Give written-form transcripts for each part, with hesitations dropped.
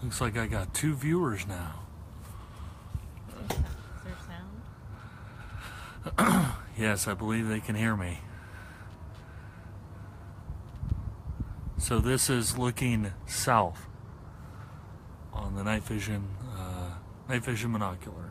Looks like I got 2 viewers now. Is there sound? Yes, I believe they can hear me. So this is looking south on the night vision binocular.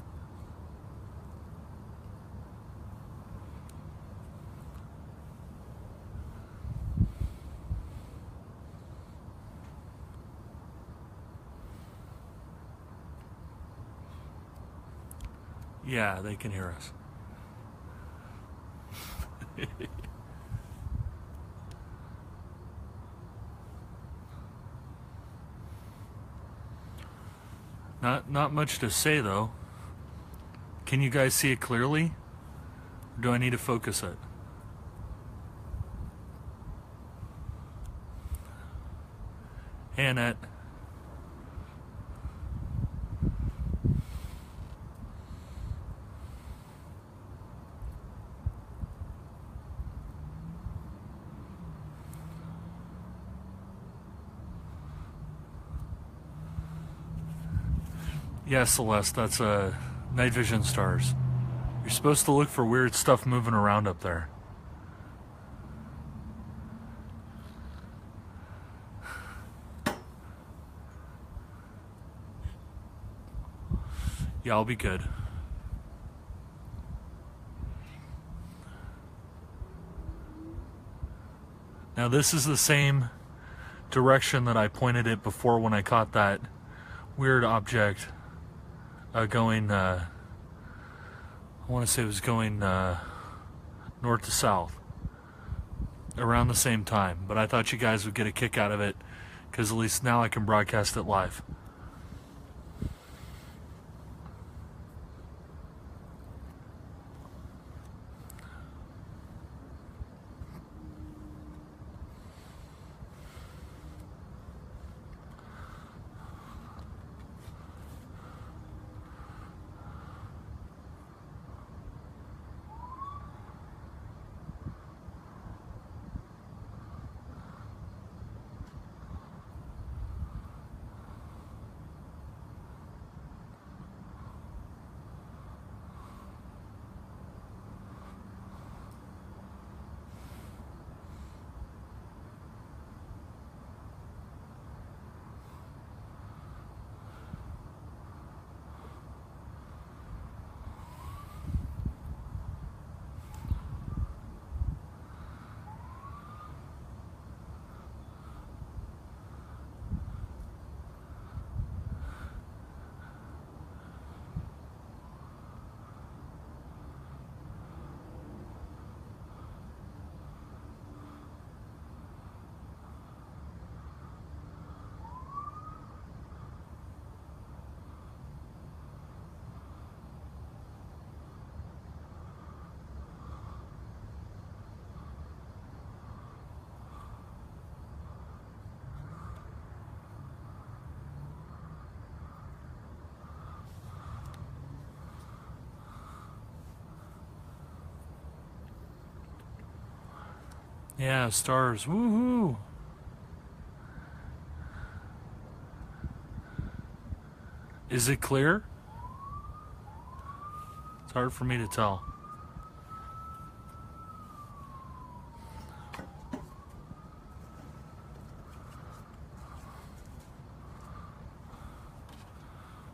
Yeah, they can hear us. Not much to say though. Can you guys see it clearly? Or do I need to focus it? Hey Annette. Yeah, Celeste, that's night vision stars. You're supposed to look for weird stuff moving around up there. Yeah, I'll be good. Now this is the same direction that I pointed it before when I caught that weird object going, I want to say it was going north to south around the same time, but I thought you guys would get a kick out of it because at least now I can broadcast it live. Yeah, stars. Woohoo! Is it clear? It's hard for me to tell.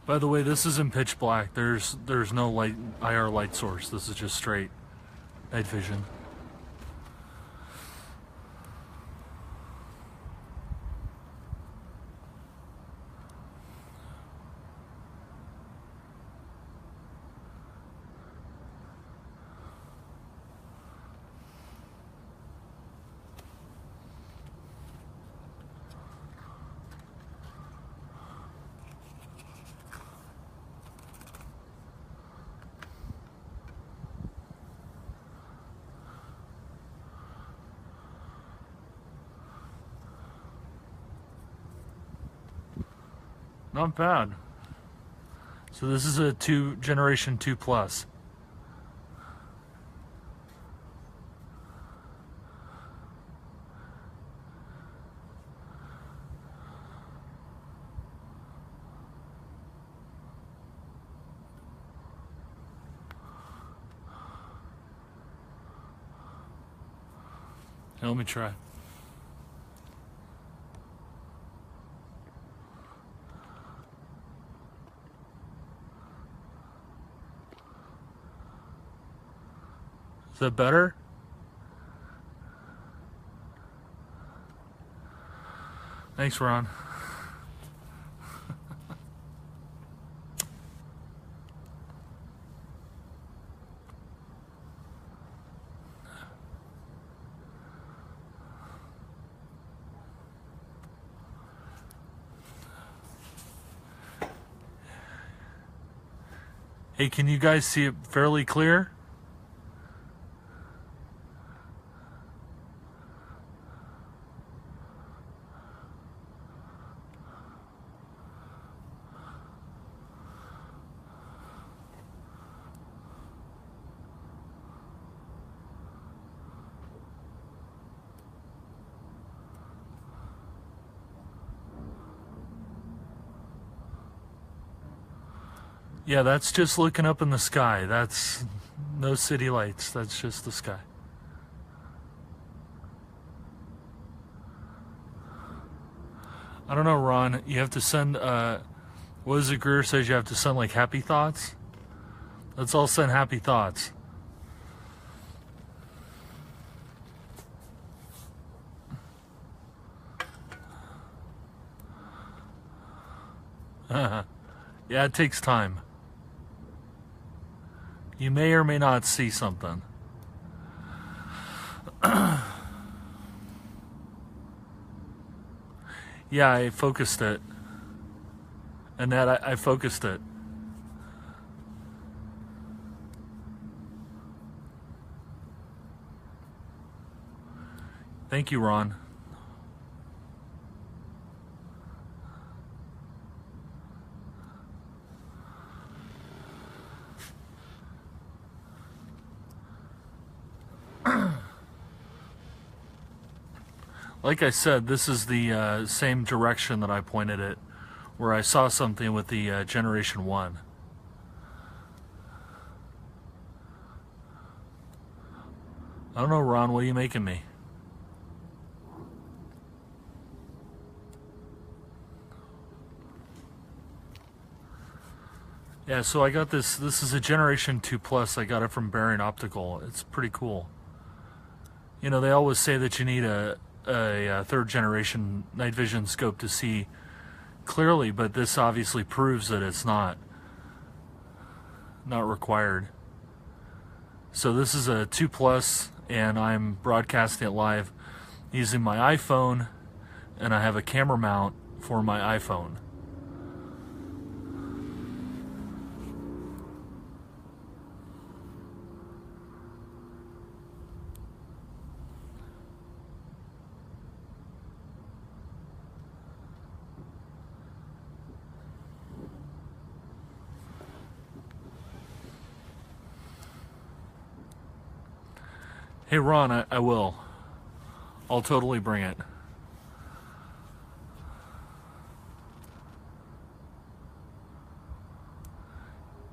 By the way, this is in pitch black. There's no light IR light source. This is just straight night vision. Not bad. So this is a generation 2 plus. Now let me try. Is that better? Thanks, Ron. Hey, can you guys see it fairly clear? Yeah, that's just looking up in the sky. That's no city lights. That's just the sky. I don't know, Ron. You have to send, what is it, Greer says you have to send like happy thoughts? Let's all send happy thoughts. Yeah, it takes time. You may or may not see something. Yeah, I focused it. And that I focused it. Thank you, Ron. Like I said, this is the same direction that I pointed it, where I saw something with the Generation 1. I don't know, Ron, what are you making me? Yeah, so I got this is a Generation 2 Plus. I got it from Bearing Optical. It's pretty cool. You know, they always say that you need a third generation night vision scope to see clearly, but this obviously proves that it's not required. So this is a 2 Plus, and I'm broadcasting it live using my iPhone, and I have a camera mount for my iPhone. Hey Ron, I will. I'll totally bring it.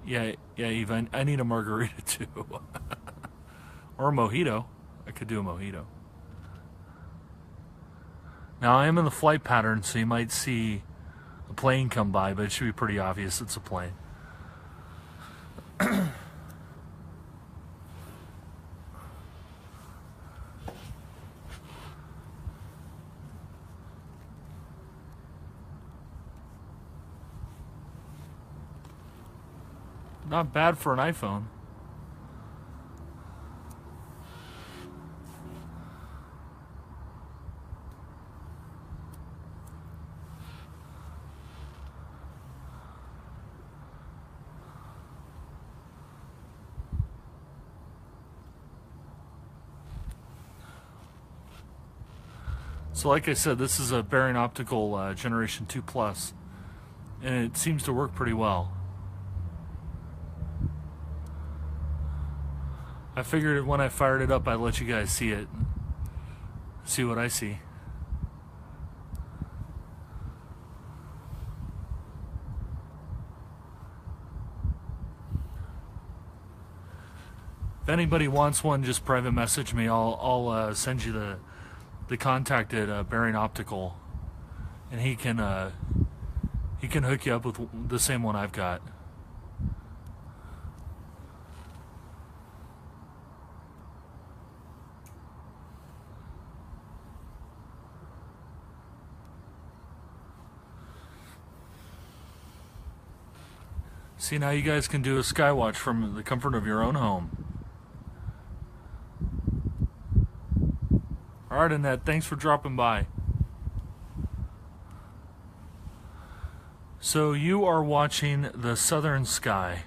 Yeah, Eve, I need a margarita too. Or a mojito. I could do a mojito. Now I am in the flight pattern, so you might see a plane come by, but it should be pretty obvious it's a plane. Not bad for an iPhone. So like I said, this is a Bearing Optical Generation 2 Plus, and it seems to work pretty well. I figured when I fired it up, I'd let you guys see it, see what I see. If anybody wants one, just private message me. I'll send you they contacted Bearing Optical, and he can hook you up with the same one I've got. See, now you guys can do a Skywatch from the comfort of your own home. Alright, Annette, thanks for dropping by. So you are watching the southern sky.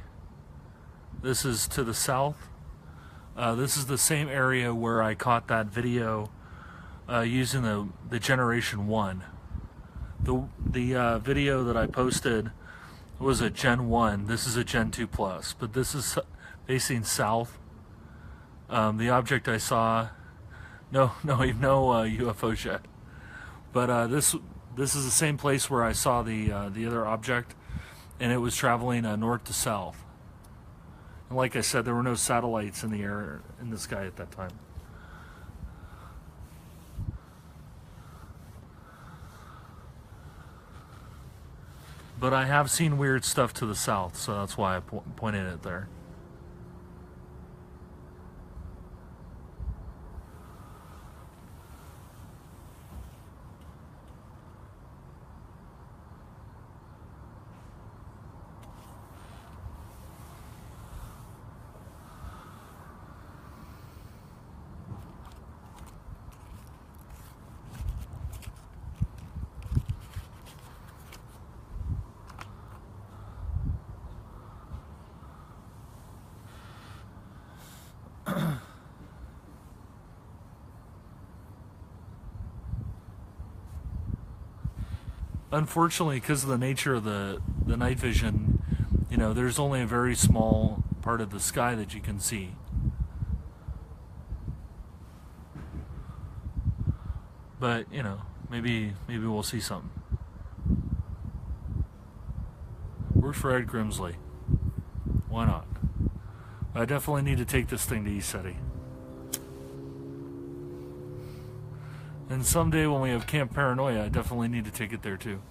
This is to the south. This is the same area where I caught that video using the Generation 1. The video that I posted was a Gen 1. This is a Gen 2 Plus, but this is facing south. The object I saw, no UFOs yet, but this is the same place where I saw the other object, and it was traveling north to south. And like I said, there were no satellites in the air in the sky at that time. But I have seen weird stuff to the south, so that's why I pointed it there. Unfortunately, because of the nature of the night vision, you know, there's only a very small part of the sky that you can see. But, you know, maybe we'll see something. Works for Ed Grimsley. Why not? I definitely need to take this thing to ECETI. And someday when we have Camp Paranoia, I definitely need to take it there too.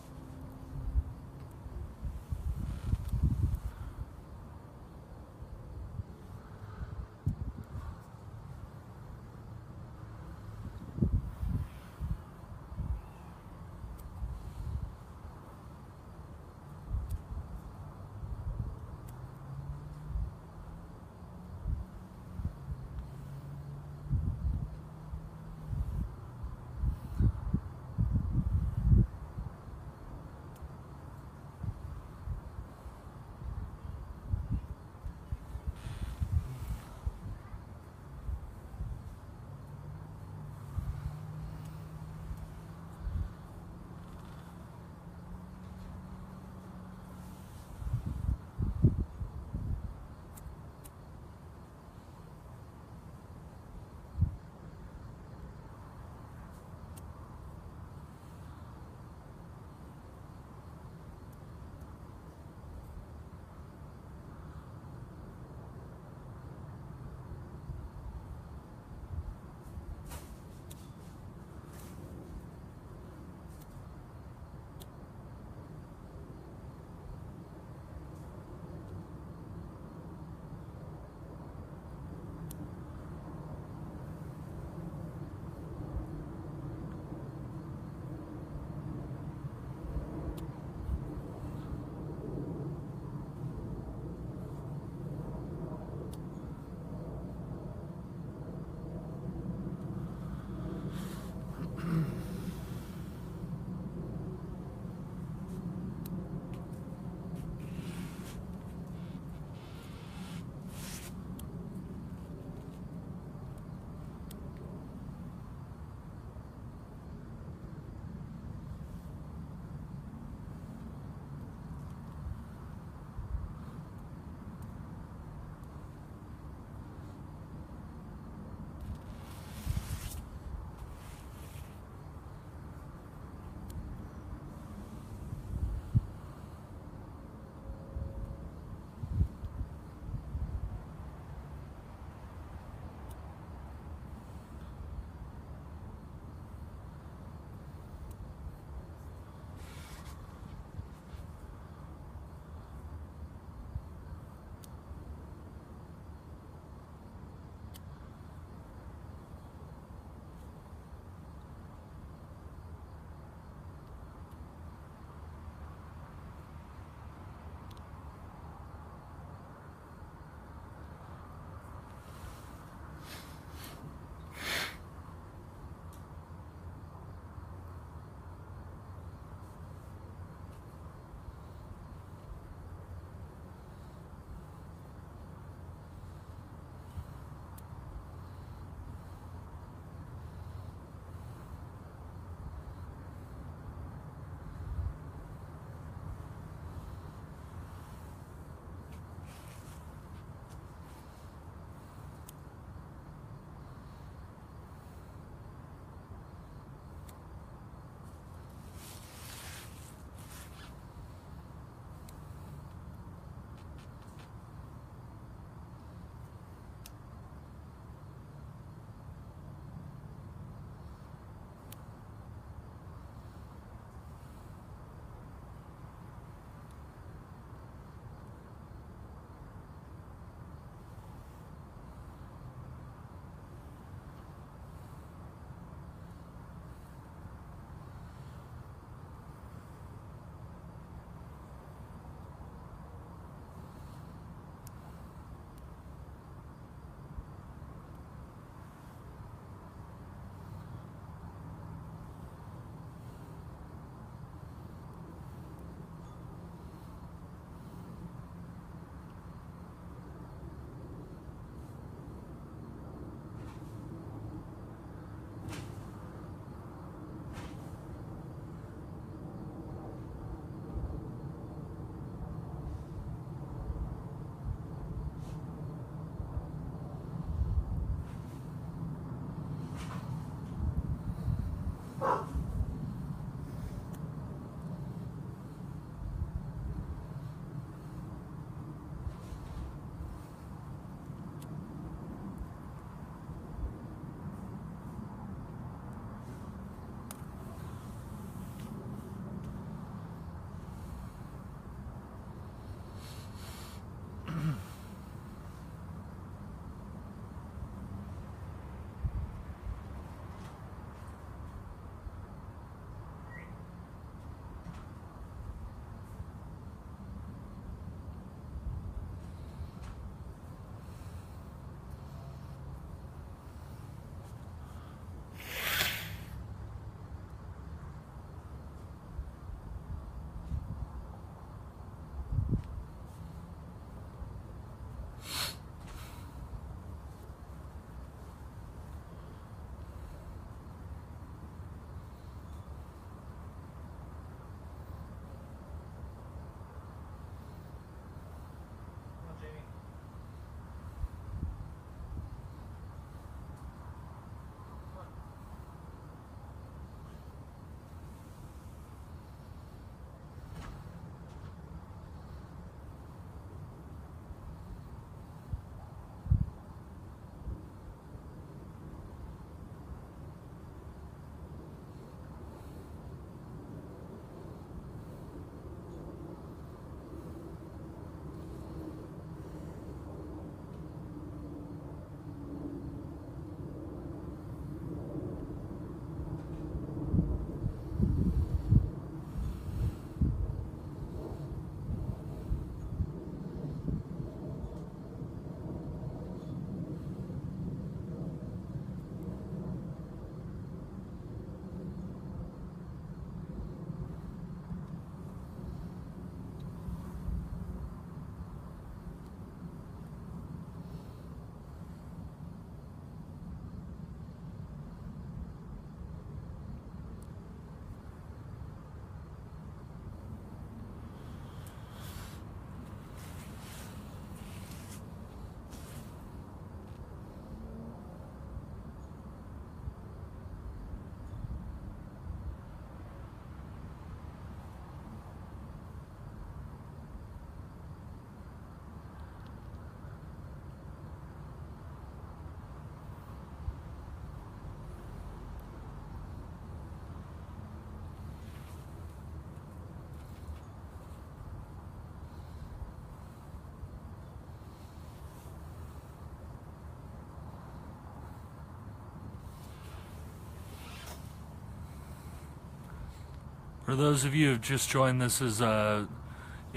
For those of you who have just joined, this is a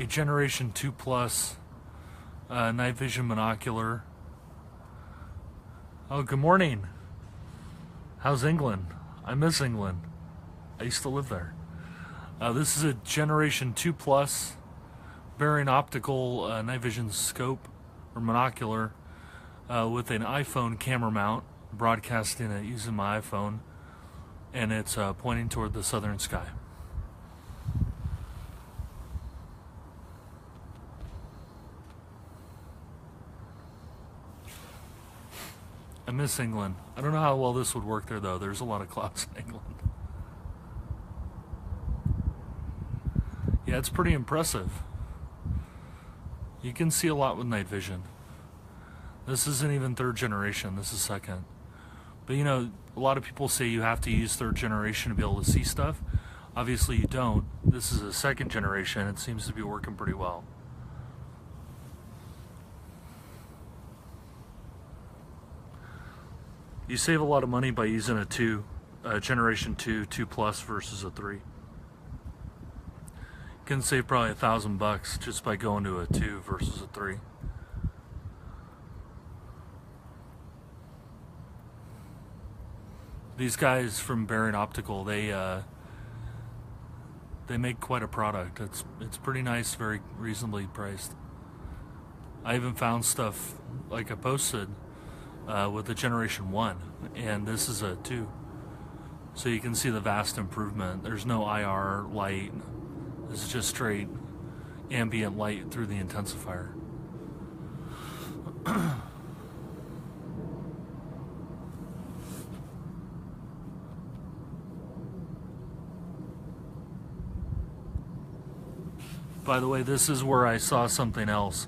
Generation 2 Plus night vision monocular. Oh, good morning. How's England? I miss England. I used to live there. This is a Generation 2 Plus Bearing optical night vision scope or monocular with an iPhone camera mount, broadcasting it using my iPhone, and it's pointing toward the southern sky. I miss England. I don't know how well this would work there, though. There's a lot of clouds in England. Yeah, it's pretty impressive. You can see a lot with night vision. This isn't even third generation. This is second. But you know, a lot of people say you have to use third generation to be able to see stuff. Obviously you don't. This is a second generation. It seems to be working pretty well. You save a lot of money by using a Generation 2 Plus versus a 3. You can save probably $1,000 just by going to a 2 versus a 3. These guys from Bearing Optical, they make quite a product. It's pretty nice, very reasonably priced. I even found stuff like I posted with the Generation 1, and this is a 2. So you can see the vast improvement. There's no IR light. This is just straight ambient light through the intensifier. By the way, this is where I saw something else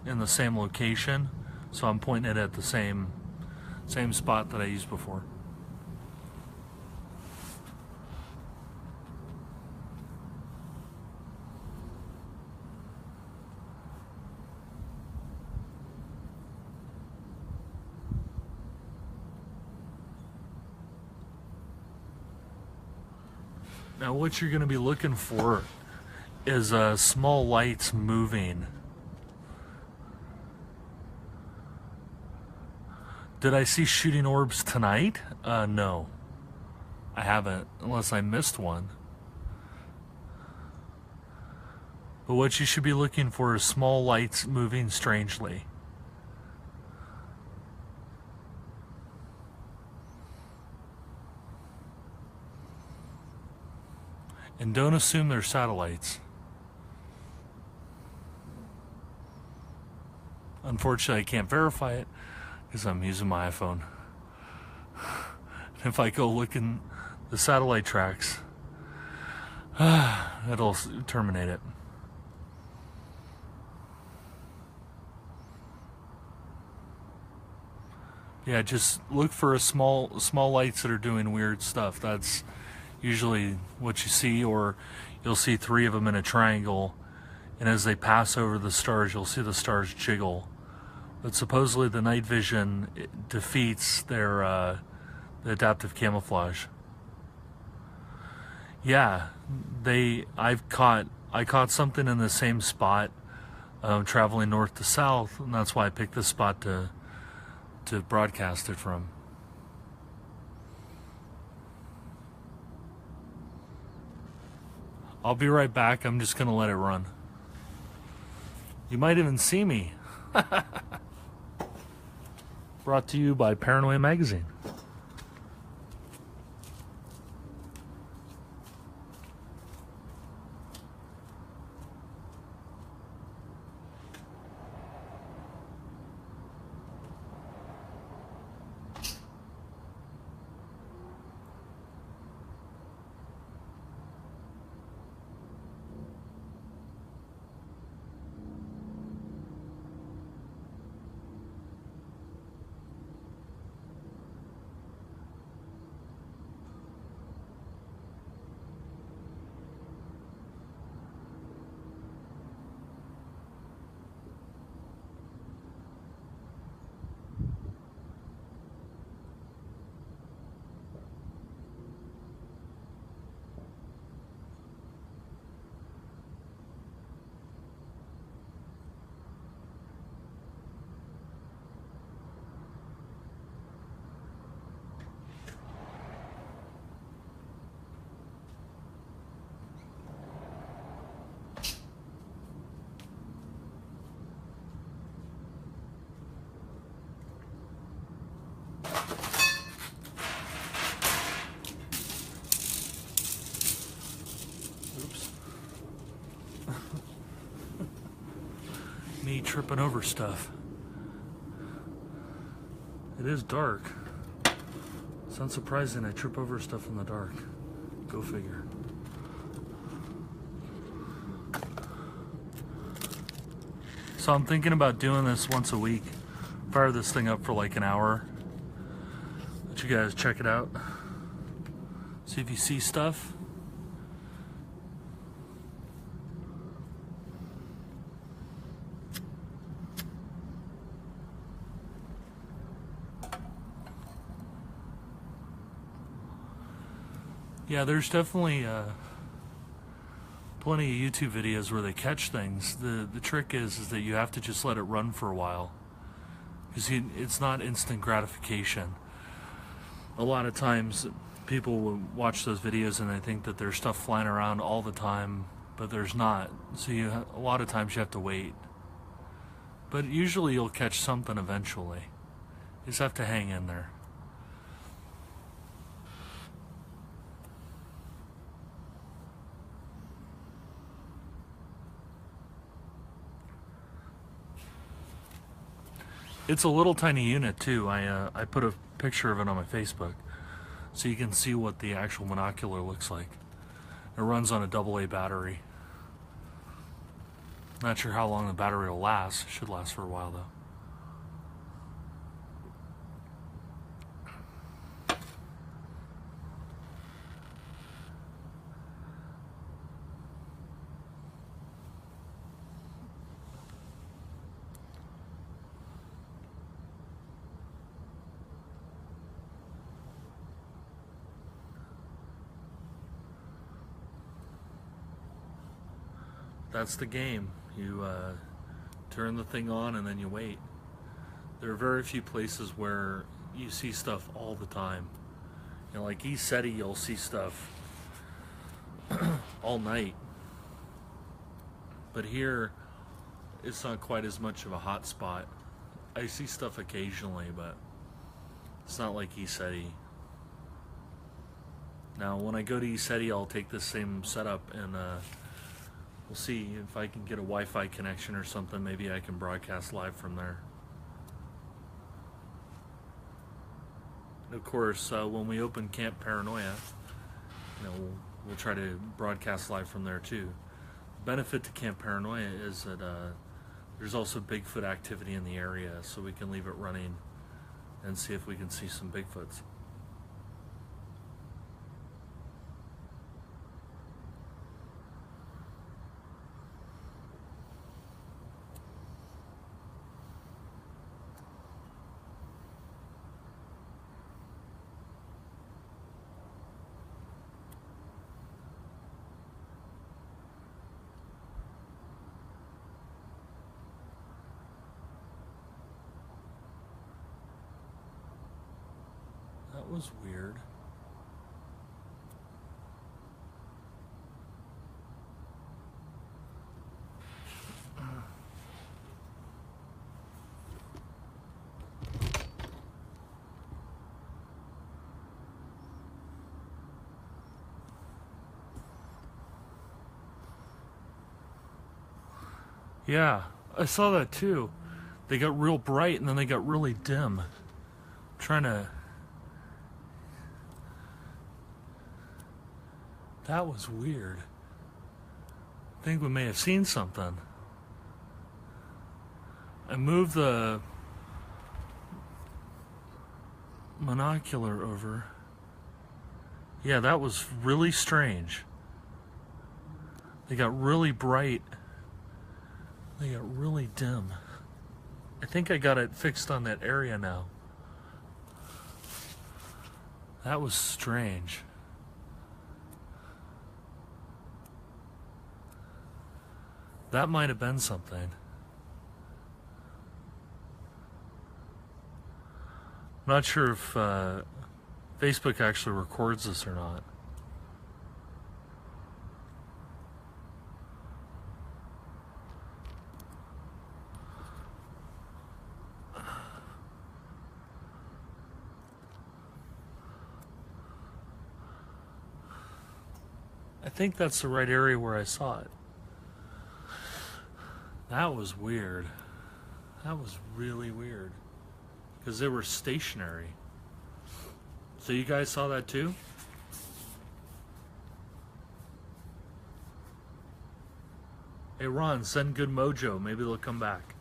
in the same location, so I'm pointing it at the same spot that I used before. Now what you're going to be looking for is small lights moving. Did I see shooting orbs tonight? No. I haven't, unless I missed one. But what you should be looking for is small lights moving strangely. And don't assume they're satellites. Unfortunately, I can't verify it because I'm using my iPhone. If I go look in the satellite tracks, it'll terminate it. Yeah, just look for small lights that are doing weird stuff. That's usually what you see, or you'll see 3 of them in a triangle, and as they pass over the stars, you'll see the stars jiggle. But supposedly the night vision defeats their the adaptive camouflage. Yeah, I caught something in the same spot, traveling north to south, and that's why I picked this spot to broadcast it from. I'll be right back. I'm just gonna let it run. You might even see me. Brought to you by Paranoia Magazine. me tripping over stuff. It is dark. It's unsurprising I trip over stuff in the dark. Go figure. So I'm thinking about doing this once a week. Fire this thing up for like an hour. Let you guys check it out. See if you see stuff. Yeah, there's definitely plenty of YouTube videos where they catch things. The trick is that you have to just let it run for a while, because it's not instant gratification. A lot of times people will watch those videos and they think that there's stuff flying around all the time, but there's not. So a lot of times you have to wait. But usually you'll catch something eventually. You just have to hang in there. It's a little tiny unit too. I put a picture of it on my Facebook so you can see what the actual monocular looks like. It runs on a AA battery. Not sure how long the battery will last. It should last for a while though. That's the game. You turn the thing on and then you wait. There are very few places where you see stuff all the time. You know, like East City, you'll see stuff all night. But here, it's not quite as much of a hot spot. I see stuff occasionally, but it's not like East City. Now, when I go to East City, I'll take this same setup and we'll see if I can get a Wi-Fi connection or something. Maybe I can broadcast live from there. And of course, when we open Camp Paranoia, you know, we'll try to broadcast live from there too. The benefit to Camp Paranoia is that there's also Bigfoot activity in the area, so we can leave it running and see if we can see some Bigfoots. That was weird. Yeah, I saw that too. They got real bright and then they got really dim. I'm trying to... That was weird. I think we may have seen something. I moved the monocular over. Yeah, that was really strange. They got really bright. They got really dim. I think I got it fixed on that area now. That was strange. That might have been something. I'm not sure if Facebook actually records this or not. I think that's the right area where I saw it. That was weird. That was really weird. Because they were stationary. So you guys saw that too? Hey Ron, send good mojo. Maybe they'll come back.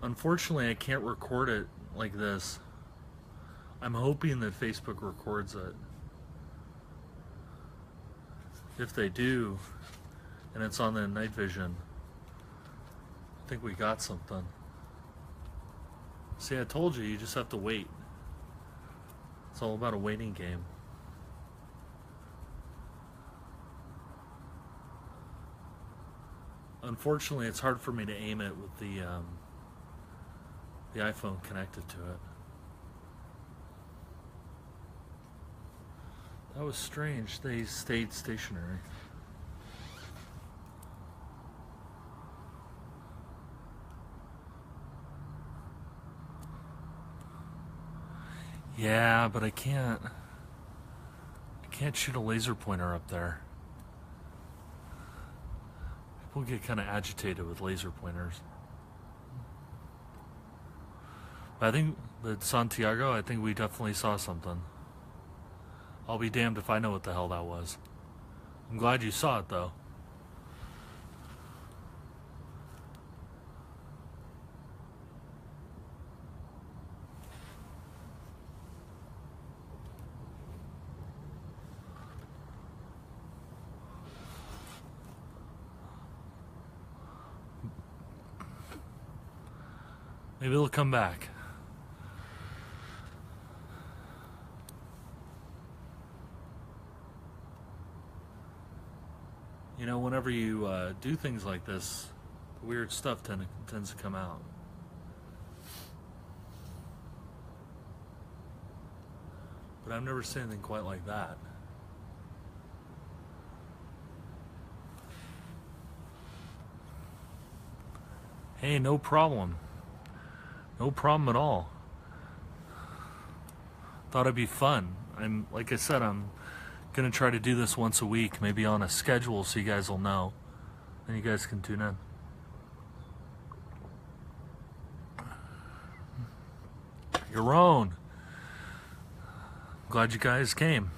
Unfortunately, I can't record it like this. I'm hoping that Facebook records it. If they do, and it's on the night vision, I think we got something. See, I told you, you just have to wait. It's all about a waiting game. Unfortunately, it's hard for me to aim it with the iPhone connected to it. That was strange. They stayed stationary. Yeah, but I can't shoot a laser pointer up there. People get kind of agitated with laser pointers. But I think that Santiago, I think we definitely saw something. I'll be damned if I know what the hell that was. I'm glad you saw it though. Maybe they'll come back. You know, whenever you do things like this, weird stuff tends to come out. But I've never seen anything quite like that. Hey, no problem. No problem at all. Thought it'd be fun. Like I said, I'm gonna try to do this once a week, maybe on a schedule, so you guys will know. Then you guys can tune in. Your own. Glad you guys came.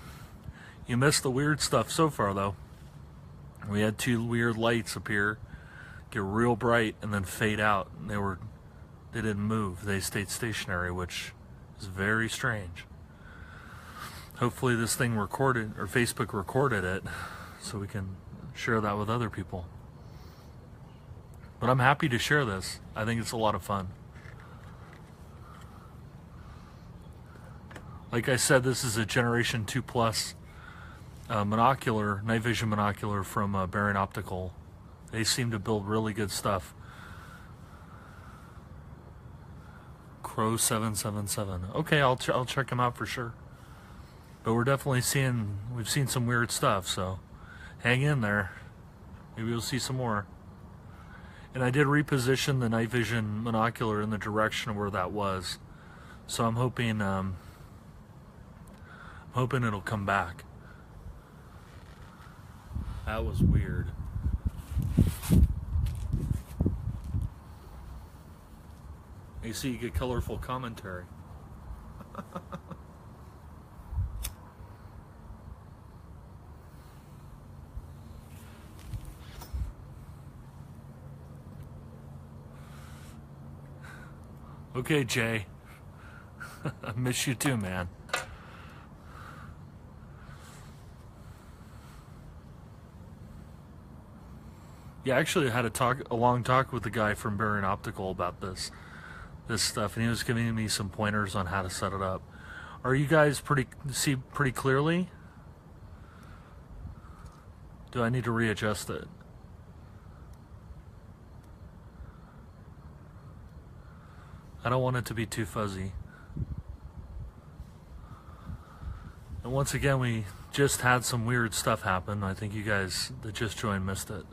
You missed the weird stuff so far, though. We had two weird lights appear, get real bright, and then fade out. And they didn't move. They stayed stationary, which is very strange. Hopefully this thing recorded, or Facebook recorded it, so we can share that with other people. But I'm happy to share this. I think it's a lot of fun. Like I said, this is a Generation 2 Plus monocular, night vision monocular from Baron Optical. They seem to build really good stuff. Crow 777. Okay, I'll check them out for sure. But we're definitely we've seen some weird stuff, so hang in there. Maybe we'll see some more. And I did reposition the night vision monocular in the direction where that was. So I'm hoping it'll come back. That was weird. You see, you get colorful commentary. Okay, Jay. I miss you too, man. Yeah, actually I had a long talk with the guy from Baron Optical about this stuff, and he was giving me some pointers on how to set it up. Are you guys see pretty clearly? Do I need to readjust it? I don't want it to be too fuzzy. And once again, we just had some weird stuff happen. I think you guys that just joined missed it.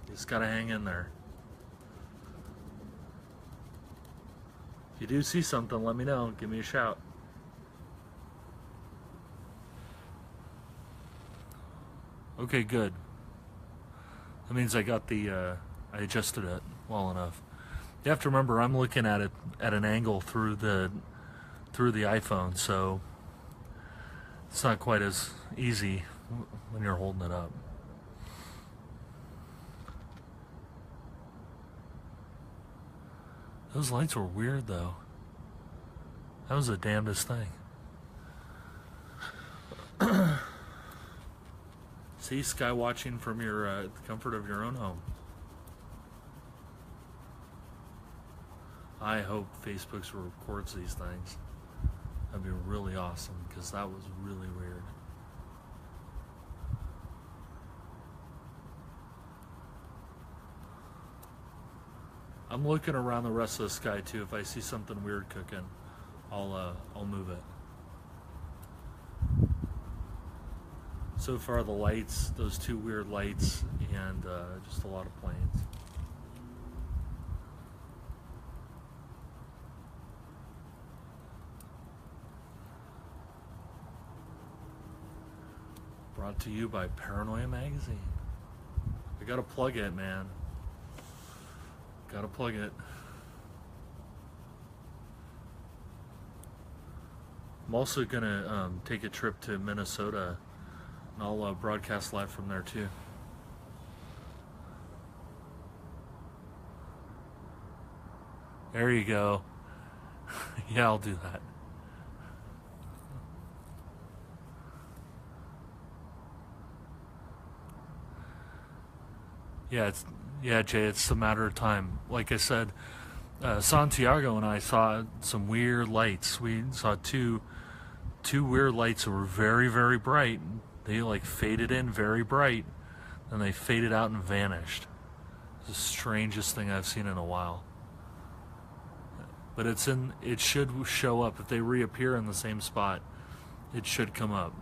You just gotta hang in there. If you do see something, let me know. Give me a shout. Okay, good. That means I got the, I adjusted it well enough. You have to remember, I'm looking at it at an angle through the iPhone, so it's not quite as easy when you're holding it up. Those lights were weird, though. That was the damnedest thing. See, sky watching from your the comfort of your own home. I hope Facebook records these things. That'd be really awesome, because that was really weird. I'm looking around the rest of the sky too. If I see something weird cooking, I'll move it. So far, the lights, those two weird lights, and just a lot of planes. Brought to you by Paranoia Magazine. I gotta plug it, man. Gotta plug it. I'm also gonna take a trip to Minnesota, and I'll broadcast live from there too. There you go. Yeah, I'll do that. Yeah, Jay, it's a matter of time. Like I said, Santiago and I saw some weird lights. We saw two weird lights that were very, very bright. They like faded in very bright, and they faded out and vanished. It's the strangest thing I've seen in a while. But it should show up. If they reappear in the same spot, it should come up.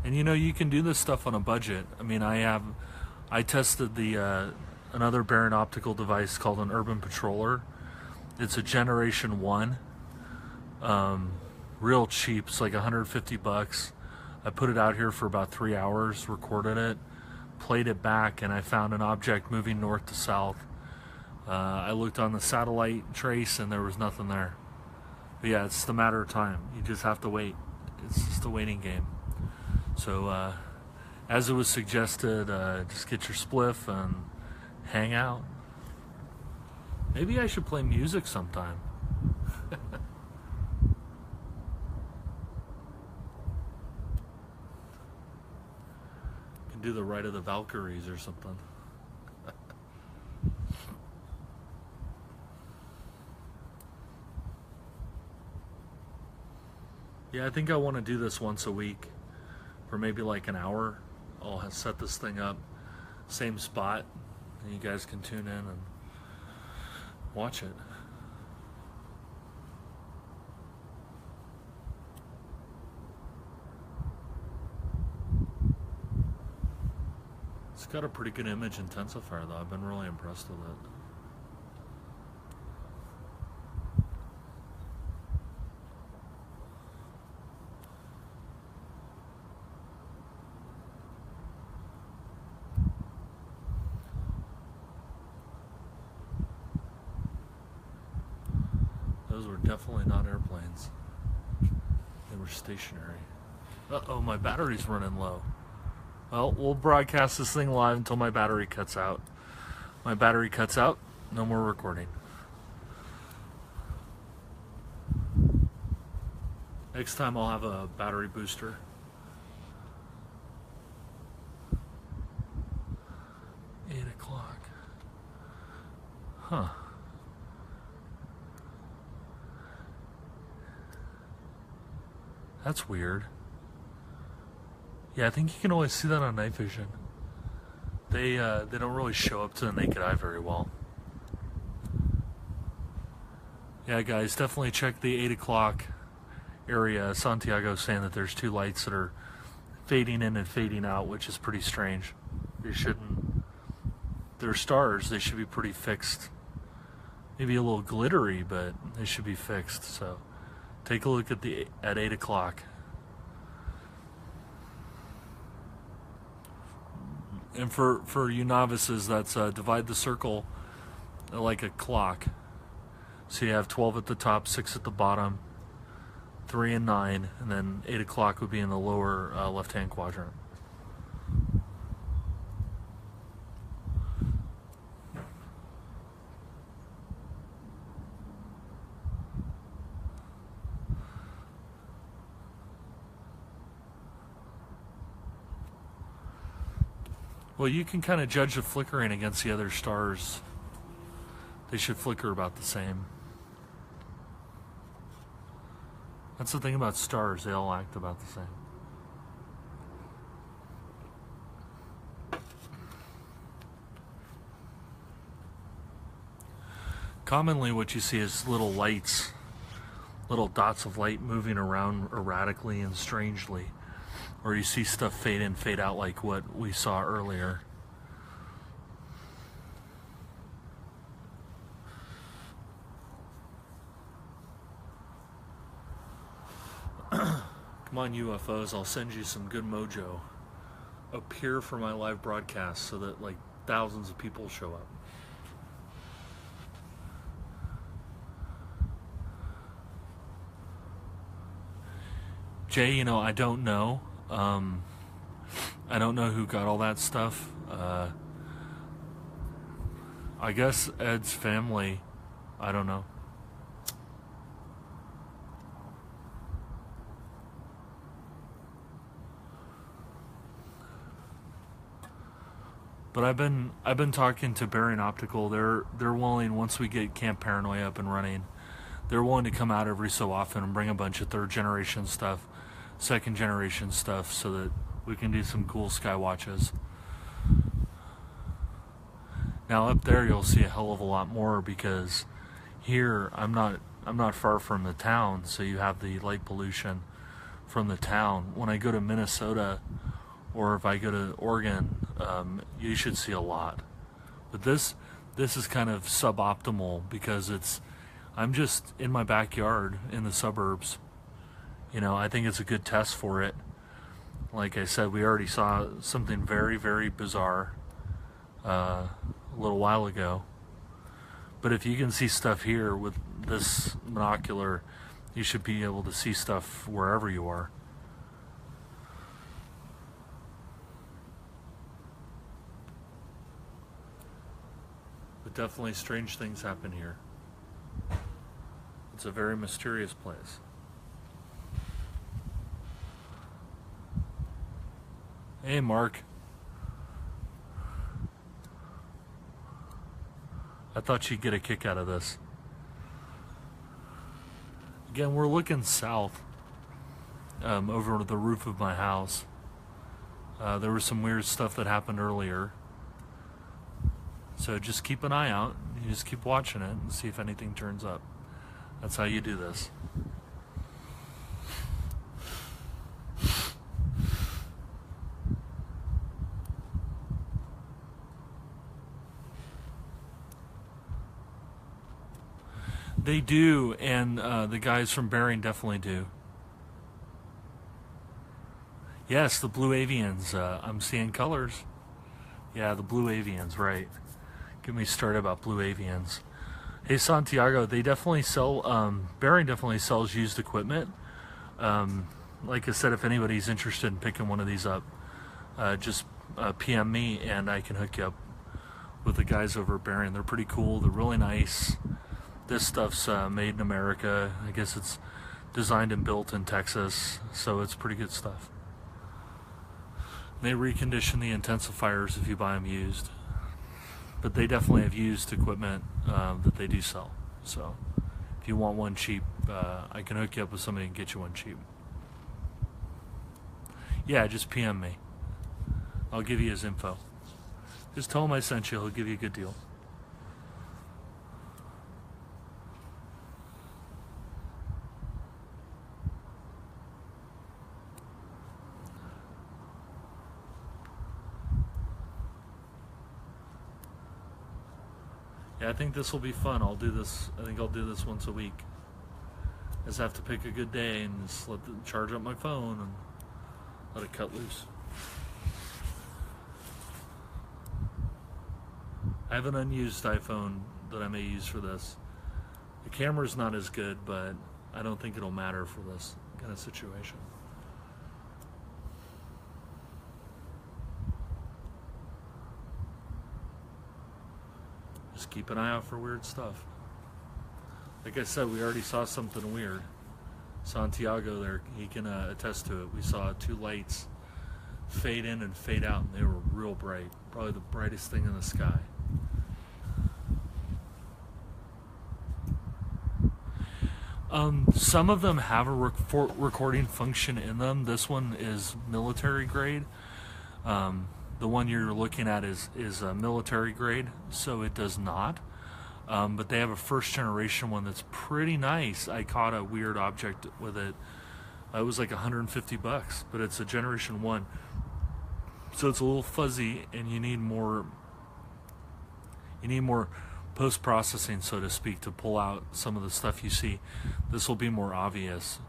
And you know, you can do this stuff on a budget. I mean, I tested the another Baron optical device called an Urban Patroller. It's a Generation 1, real cheap. It's like $150. I put it out here for about 3 hours, recorded it, played it back, and I found an object moving north to south. I looked on the satellite trace, and there was nothing there. But yeah, it's the matter of time. You just have to wait. It's just a waiting game. So, as it was suggested, just get your spliff and hang out. Maybe I should play music sometime. Can do the Rite of the Valkyries or something. Yeah, I think I want to do this once a week for maybe like an hour. I'll set this thing up, same spot, and you guys can tune in and watch it. It's got a pretty good image intensifier though. I've been really impressed with it. Those were definitely not airplanes. They were stationary. Uh-oh, my battery's running low. Well, we'll broadcast this thing live until my battery cuts out. My battery cuts out, no more recording. Next time I'll have a battery booster. Huh. That's weird. Yeah, I think you can always see that on night vision. They don't really show up to the naked eye very well. Yeah, guys, definitely check the 8 o'clock area. Santiago's saying that there's two lights that are fading in and fading out, which is pretty strange. They shouldn't. They're stars. They should be pretty fixed. Maybe a little glittery, but they should be fixed. So take a look at 8 o'clock. And for you novices, that's divide the circle like a clock. So you have 12 at the top, 6 at the bottom, 3 and 9, and then 8 o'clock would be in the lower left-hand quadrant. Well, you can kind of judge the flickering against the other stars. They should flicker about the same. That's the thing about stars, they all act about the same. Commonly what you see is little lights, little dots of light moving around erratically and strangely. Or you see stuff fade in, fade out like what we saw earlier. Come on, UFOs, I'll send you some good mojo. Appear for my live broadcast so that like thousands of people show up. Jay, I don't know. I don't know who got all that stuff. I guess Ed's family. I don't know. But I've been talking to Bearing Optical. They're willing, once we get Camp Paranoia up and running, they're willing to come out every so often and bring a bunch of 3rd generation stuff, 2nd generation stuff, so that we can do some cool Skywatches. Now up there you'll see a hell of a lot more, because here I'm not far from the town, so you have the light pollution from the town. When I go to Minnesota or if I go to Oregon, you should see a lot. But this is kind of suboptimal because I'm just in my backyard in the suburbs. I think it's a good test for it. Like I said, we already saw something very, very bizarre a little while ago. But if you can see stuff here with this binocular, you should be able to see stuff wherever you are. But definitely strange things happen here. It's a very mysterious place. Hey, Mark. I thought you'd get a kick out of this. Again, we're looking south over the roof of my house. There was some weird stuff that happened earlier. So just keep an eye out. You just keep watching it and see if anything turns up. That's how you do this. They do, and the guys from Bearing definitely do. Yes, the blue avians. I'm seeing colors. Yeah, the blue avians, right. Get me started about blue avians. Hey, Santiago, they definitely sell, Bearing definitely sells used equipment. Like I said, if anybody's interested in picking one of these up, just PM me and I can hook you up with the guys over at Bearing. They're pretty cool. They're really nice. This stuff's made in America. I guess it's designed and built in Texas, so it's pretty good stuff. They recondition the intensifiers if you buy them used. But they definitely have used equipment that they do sell. So if you want one cheap, I can hook you up with somebody and get you one cheap. Yeah, just PM me. I'll give you his info. Just tell him I sent you. He'll give you a good deal. Yeah, I think this will be fun. I think I'll do this once a week. I just have to pick a good day and just charge up my phone and let it cut loose. I have an unused iPhone that I may use for this. The camera's not as good, but I don't think it'll matter for this kind of situation. Just keep an eye out for weird stuff. Like I said, we already saw something weird. Santiago there, he can attest to it. We saw two lights fade in and fade out, and they were real bright. Probably the brightest thing in the sky. Some of them have a recording function in them. This one is military grade. The one you're looking at is military grade, so it does not. But they have a first generation one that's pretty nice. I caught a weird object with it. It was like $150, but it's a generation 1. So it's a little fuzzy, and you need more post-processing, so to speak, to pull out some of the stuff you see. This will be more obvious.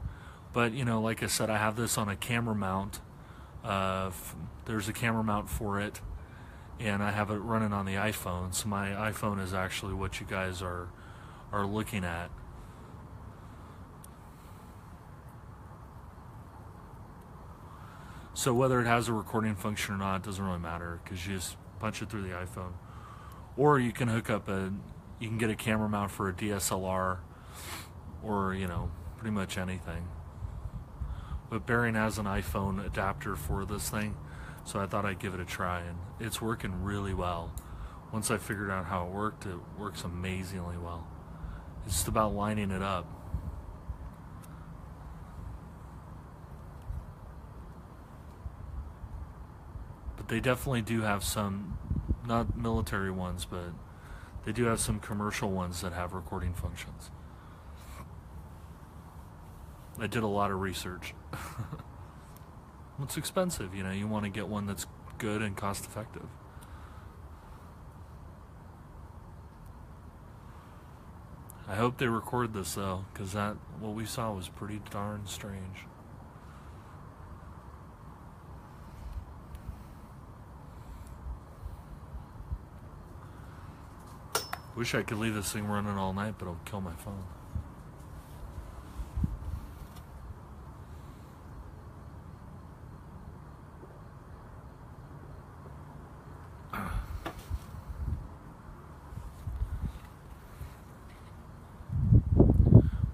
But, you know, like I said, I have this on a camera mount. There's a camera mount for it, and I have it running on the iPhone. So my iPhone is actually what you guys are looking at. So whether it has a recording function or not, it doesn't really matter, because you just punch it through the iPhone. Or you can hook up you can get a camera mount for a DSLR, or, you know, pretty much anything. But Bearing has an iPhone adapter for this thing, so I thought I'd give it a try, and it's working really well. Once I figured out how it works amazingly well. It's just about lining it up. But they definitely do have some, not military ones, but they do have some commercial ones that have recording functions. I did a lot of research. It's expensive, you know, you want to get one that's good and cost effective. I hope they record this though, because what we saw was pretty darn strange. Wish I could leave this thing running all night, but it'll kill my phone.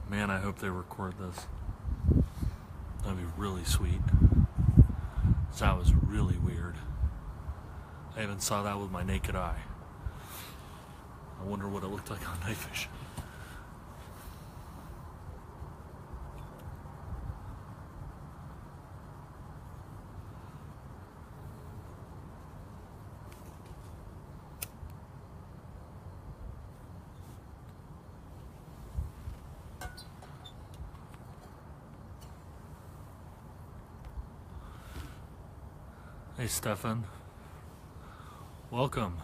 Man, I hope they record this. That'd be really sweet. That was really weird. I even saw that with my naked eye. I wonder what it looked like on night vision. Hey, Stefan. Welcome.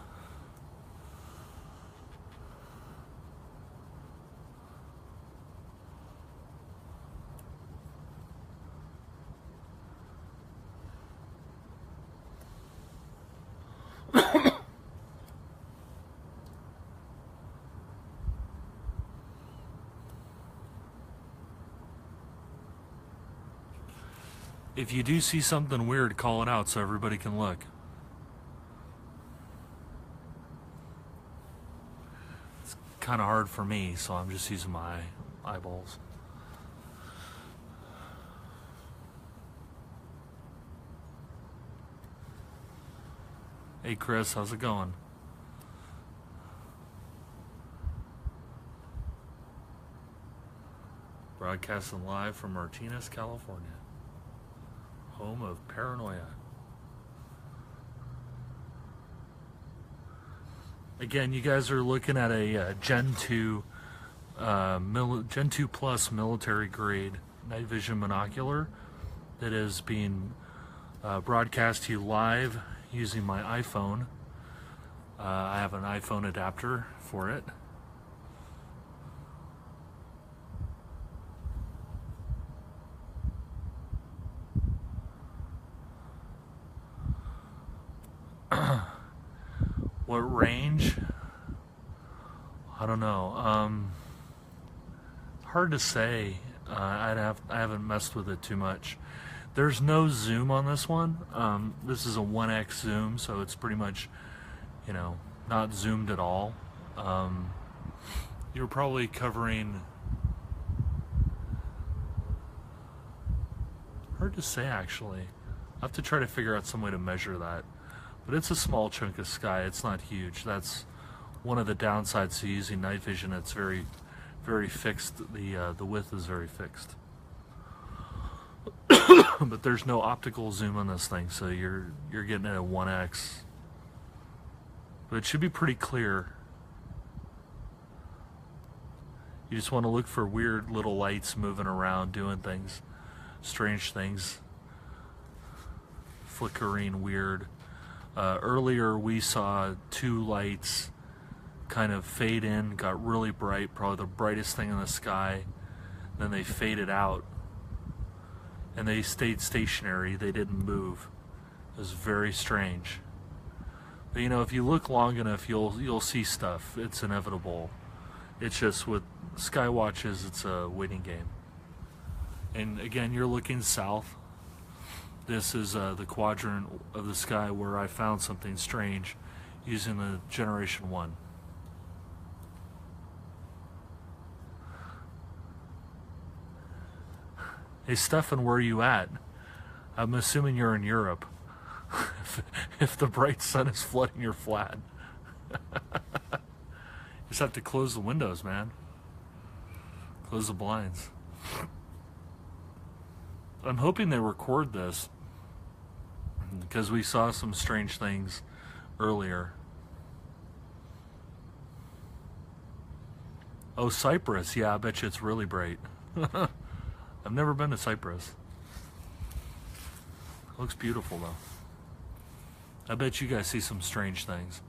If you do see something weird, call it out so everybody can look. It's kind of hard for me, so I'm just using my eyeballs. Hey Chris, how's it going? Broadcasting live from Martinez, California. Home of Paranoia. Again, you guys are looking at a Gen 2 Gen 2 Plus military grade night vision monocular that is being broadcast to you live using my iPhone. I have an iPhone adapter for it. What range? I don't know. Hard to say. I haven't messed with it too much. There's no zoom on this one. This is a 1x zoom, so it's pretty much, you know, not zoomed at all. You're probably covering, hard to say actually. I'll have to try to figure out some way to measure that. But it's a small chunk of sky, it's not huge. That's one of the downsides to using night vision. It's very, very fixed. The width is very fixed. But there's no optical zoom on this thing, so you're getting it at 1x. But it should be pretty clear. You just want to look for weird little lights moving around, doing things, strange things, flickering weird. Earlier we saw 2 lights kind of fade in, got really bright, probably the brightest thing in the sky. Then they faded out, and they stayed stationary. They didn't move. It was very strange. But you know, if you look long enough, you'll see stuff. It's inevitable. It's just with Skywatches, it's a waiting game. And again, you're looking south. This is the quadrant of the sky where I found something strange using the Generation 1. Hey Stefan, where are you at? I'm assuming you're in Europe. if the bright sun is flooding your flat. You just have to close the windows, man. Close the blinds. I'm hoping they record this because we saw some strange things earlier. Oh, Cyprus. Yeah, I bet you it's really bright. I've never been to Cyprus. It looks beautiful though. I bet you guys see some strange things.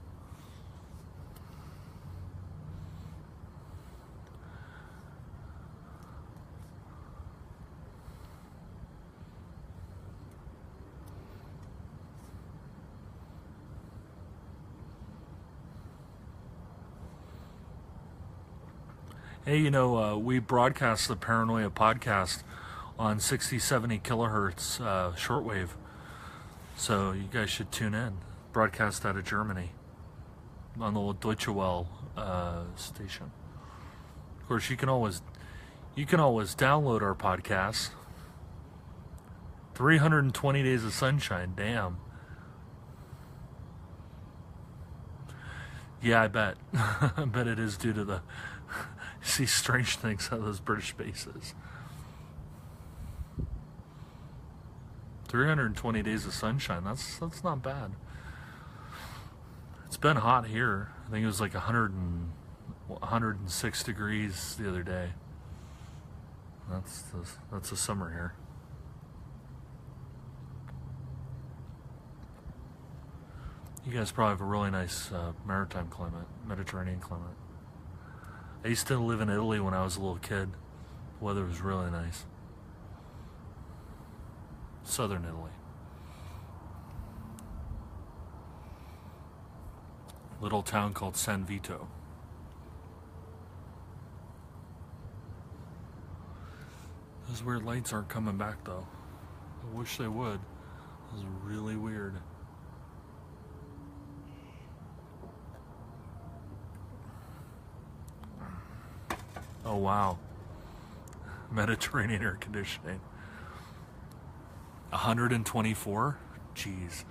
Hey, you know, we broadcast the Paranoia podcast on 60, 70 kilohertz shortwave. So you guys should tune in. Broadcast out of Germany on the Deutsche Welle station. Of course, you can always download our podcast. 320 days of sunshine, damn. Yeah, I bet. I bet it is due to the see strange things out of those British bases. 320 days of sunshine, that's not bad. It's been hot here. I think it was like 106 degrees the other day. That's the summer here. You guys probably have a really nice maritime climate, Mediterranean climate. I used to live in Italy when I was a little kid. The weather was really nice. Southern Italy. Little town called San Vito. Those weird lights aren't coming back though. I wish they would. This is really weird. Oh wow. Mediterranean air conditioning. 124? Jeez.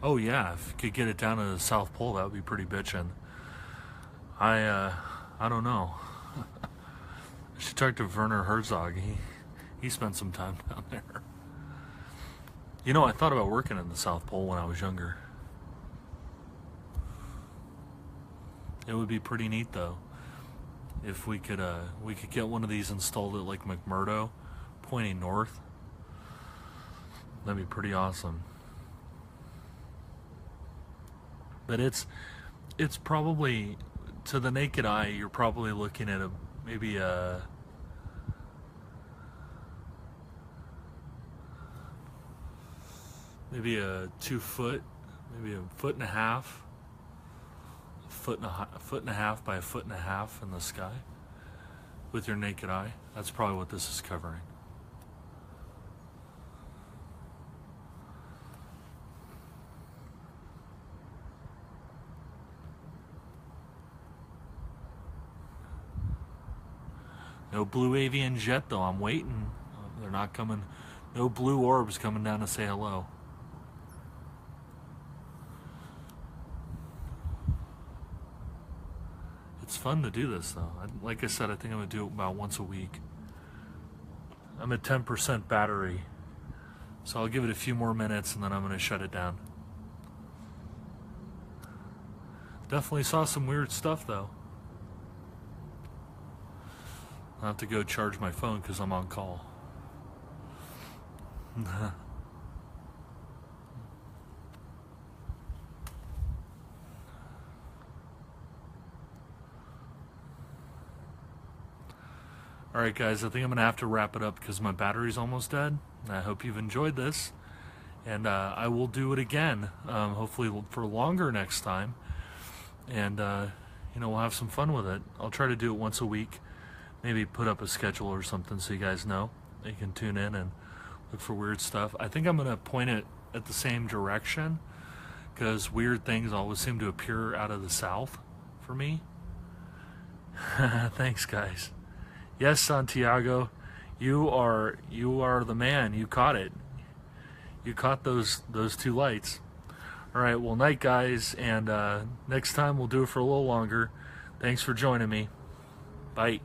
Oh yeah, if you could get it down to the South Pole, that would be pretty bitchin'. I don't know. I should talk to Werner Herzog. He spent some time down there. You know, I thought about working in the South Pole when I was younger. It would be pretty neat though, if we could get one of these installed at like McMurdo, pointing north. That'd be pretty awesome. But it's probably, to the naked eye, you're probably looking at maybe a maybe a 2 foot, maybe a foot and a half, a foot and a half by a foot and a half in the sky with your naked eye. That's probably what this is covering. No blue avian jet though, I'm waiting. They're not coming, no blue orbs coming down to say hello. It's fun to do this though. Like I said, I think I'm gonna do it about once a week. I'm at 10% battery, so I'll give it a few more minutes and then I'm gonna shut it down. Definitely saw some weird stuff though. I'll have to go charge my phone because I'm on call. Alright guys, I think I'm going to have to wrap it up because my battery's almost dead. I hope you've enjoyed this. And I will do it again, hopefully for longer next time. And, you know, we'll have some fun with it. I'll try to do it once a week. Maybe put up a schedule or something so you guys know. You can tune in and look for weird stuff. I think I'm going to point it at the same direction because weird things always seem to appear out of the south for me. Thanks, guys. Yes, Santiago, you are the man. You caught it. You caught those 2 lights. All right, well, night, guys, and next time we'll do it for a little longer. Thanks for joining me. Bye.